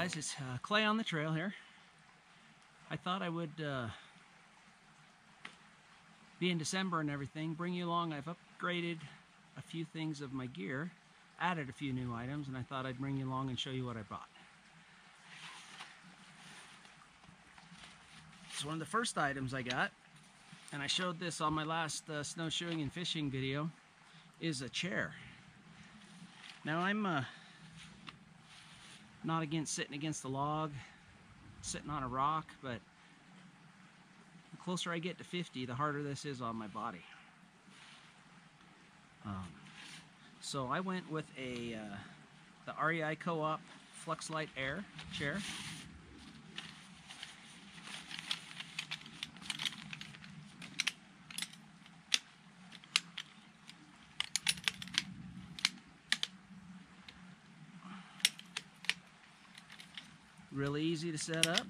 guys, it's Clay on the trail here. I thought I would be in December and everything, bring you along. I've upgraded a few things of my gear, added a few new items, and I thought I'd bring you along and show you what I bought. So one of the first items I got, and I showed this on my last snowshoeing and fishing video, is a chair. Now I'm not against sitting against a log, sitting on a rock, but the closer I get to 50, the harder this is on my body. So I went with the REI Co-op Flux Light Air chair. Really easy to set up.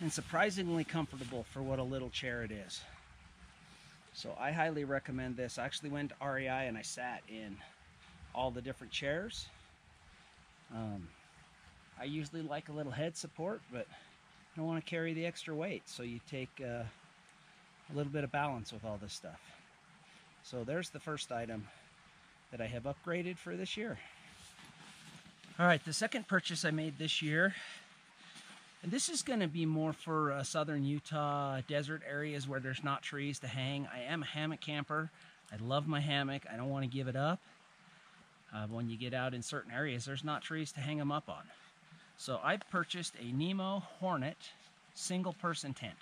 And surprisingly comfortable for what a little chair it is. So I highly recommend this. I actually went to REI and I sat in all the different chairs. I usually like a little head support, but I don't want to carry the extra weight, so you take a little bit of balance with all this stuff. So there's the first item that I have upgraded for this year. All right, the second purchase I made this year, and this is going to be more for southern Utah desert areas where there's not trees to hang. I am a hammock camper. I love my hammock. I don't want to give it up. When you get out in certain areas, there's not trees to hang them up on. So I purchased a Nemo Hornet single person tent.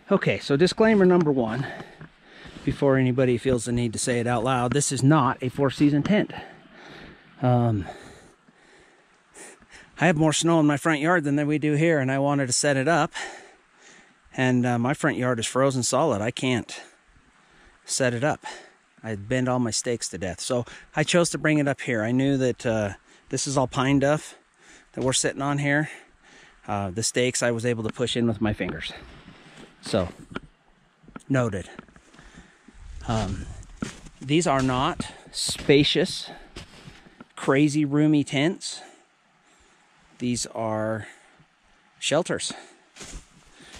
Okay, so disclaimer number one, before anybody feels the need to say it out loud, this is not a four-season tent. I have more snow in my front yard than we do here, and I wanted to set it up. And my front yard is frozen solid. I can't set it up. I'd bend all my stakes to death. So I chose to bring it up here. I knew that this is all pine duff that we're sitting on here. The stakes I was able to push in with my fingers. So, noted. These are not spacious, crazy roomy tents. These are shelters.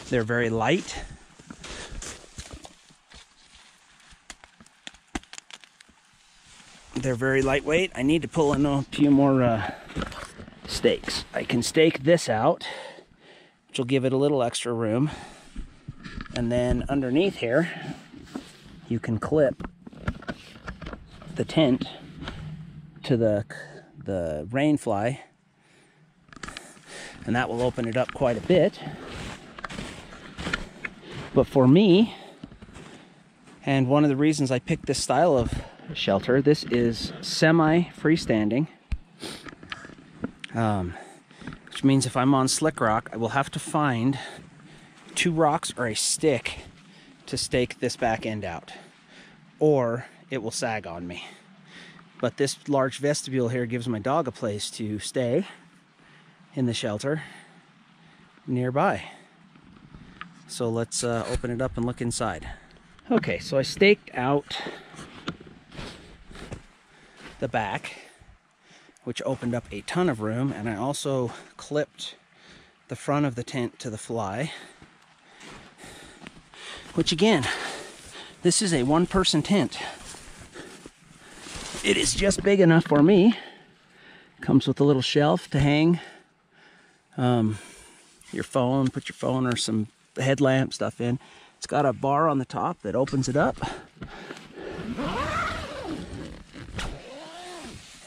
They're very light. They're very lightweight. I need to pull in a few more stakes. I can stake this out, which will give it a little extra room. And then underneath here, you can clip the tent to the rain fly, and that will open it up quite a bit. But for me, and one of the reasons I picked this style of shelter, this is semi-freestanding, which means if I'm on slick rock, I will have to find 2 rocks or a stick to stake this back end out, or it will sag on me. But this large vestibule here gives my dog a place to stay in the shelter nearby. So let's open it up and look inside. Okay, so I staked out the back, which opened up a ton of room, and I also clipped the front of the tent to the fly, which again, this is a one-person tent. It is just big enough for me. Comes with a little shelf to hang your phone, put your phone or some headlamp stuff in. It's got a bar on the top that opens it up.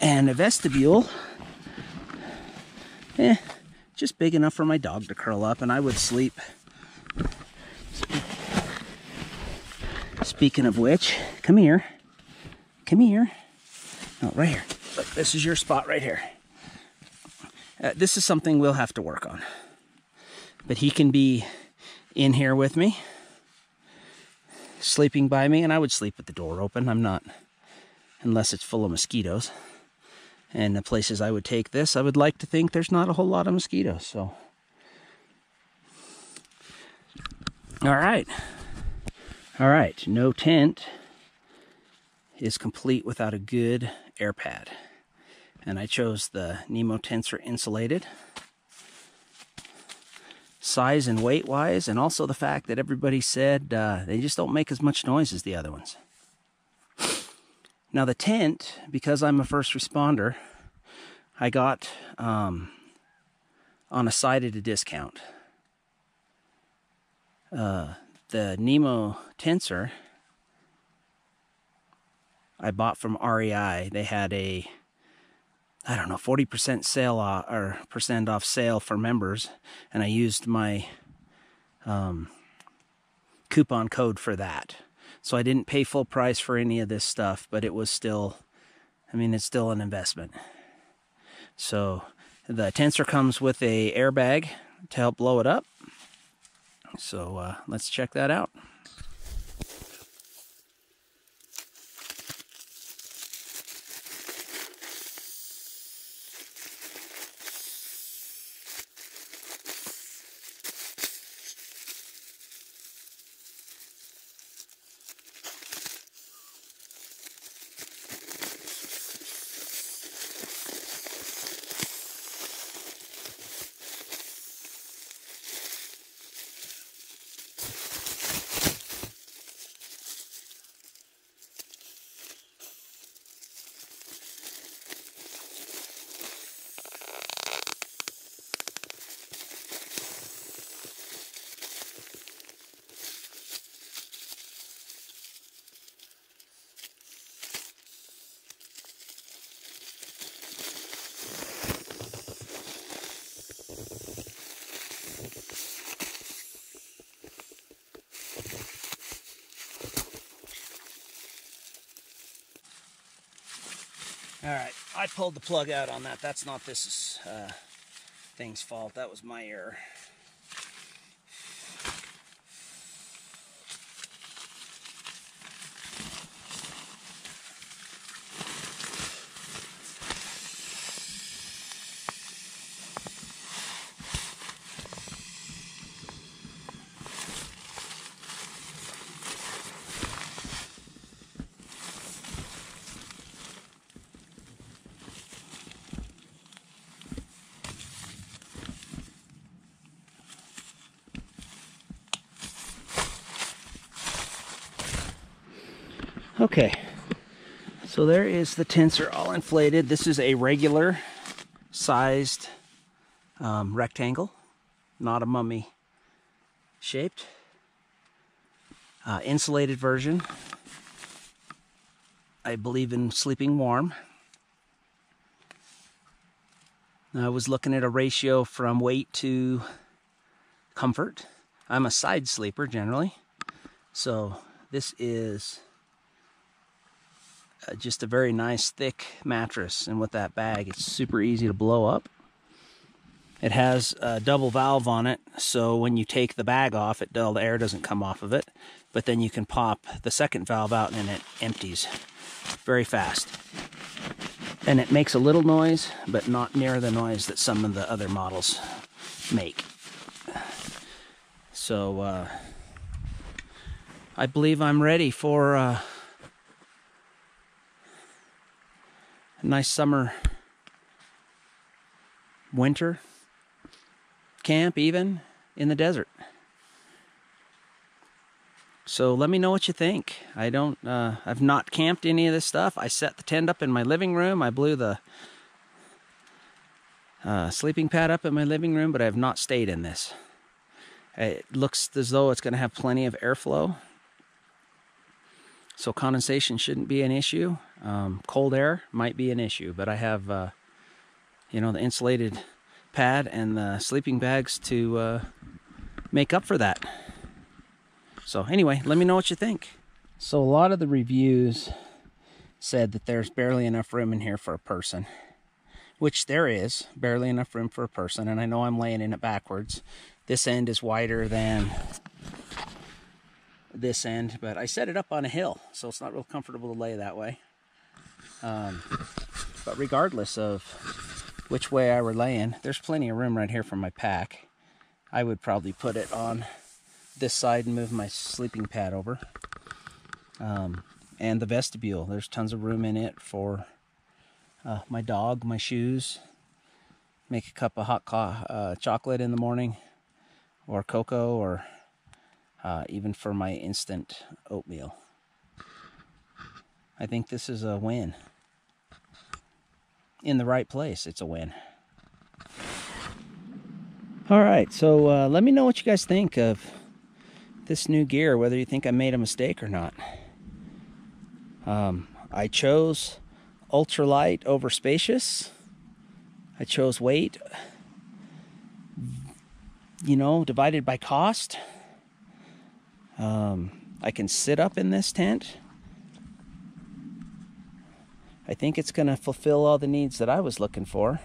And a vestibule, just big enough for my dog to curl up, and I would sleep. Speaking of which, come here. Come here. Oh, right here. Look, this is your spot right here. This is something we'll have to work on. But he can be in here with me, sleeping by me, and I would sleep with the door open. I'm not, unless it's full of mosquitoes. And the places I would take this, I would like to think there's not a whole lot of mosquitoes, so. All right. All right, no tent is complete without a good air pad. And I chose the Nemo Tensor Insulated. Size and weight wise, and also the fact that everybody said they just don't make as much noise as the other ones. Now the tent, because I'm a first responder, I got on a side at a discount. The Nemo Tensor I bought from REI. They had a, I don't know, 40% sale or percent off sale for members, and I used my coupon code for that. So I didn't pay full price for any of this stuff, but it was still, I mean, it's still an investment. So the Tensor comes with a airbag to help blow it up. So let's check that out. Alright, I pulled the plug out on that. That's not this thing's fault. That was my error. Okay, so there is the tensor all inflated. This is a regular sized rectangle, not a mummy shaped. Insulated version. I believe in sleeping warm. I was looking at a ratio from weight to comfort. I'm a side sleeper generally, so this is just a very nice thick mattress, and with that bag it's super easy to blow up. It has a double valve on it, so when you take the bag off, all the air doesn't come off of it, but then you can pop the second valve out and it empties very fast. And it makes a little noise, but not near the noise that some of the other models make. So I believe I'm ready for a nice summer, winter camp, even in the desert. So let me know what you think. I've not camped any of this stuff. I set the tent up in my living room. I blew the sleeping pad up in my living room, but I have not stayed in this. It looks as though it's going to have plenty of airflow, so condensation shouldn't be an issue. Cold air might be an issue, but I have, you know, the insulated pad and the sleeping bags to make up for that. So anyway, let me know what you think. So a lot of the reviews said that there's barely enough room in here for a person, which there is barely enough room for a person, and I know I'm laying in it backwards. This end is wider than this end, but I set it up on a hill, so it's not real comfortable to lay that way. But regardless of which way I were laying, there's plenty of room right here for my pack. I would probably put it on this side and move my sleeping pad over. And the vestibule, there's tons of room in it for my dog, my shoes. Make a cup of hot chocolate in the morning, or cocoa, or even for my instant oatmeal. I think this is a win. In the right place, it's a win. All right, so let me know what you guys think of this new gear, whether you think I made a mistake or not. I chose ultralight over spacious. I chose weight, you know, divided by cost. I can sit up in this tent. I think it's going to fulfill all the needs that I was looking for.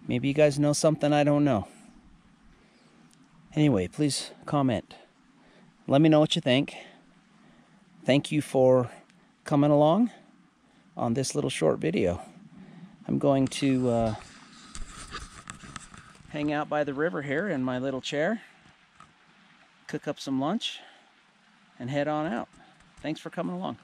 Maybe you guys know something I don't know. Anyway, please comment. Let me know what you think. Thank you for coming along on this little short video. I'm going to hang out by the river here in my little chair, cook up some lunch, and head on out. Thanks for coming along.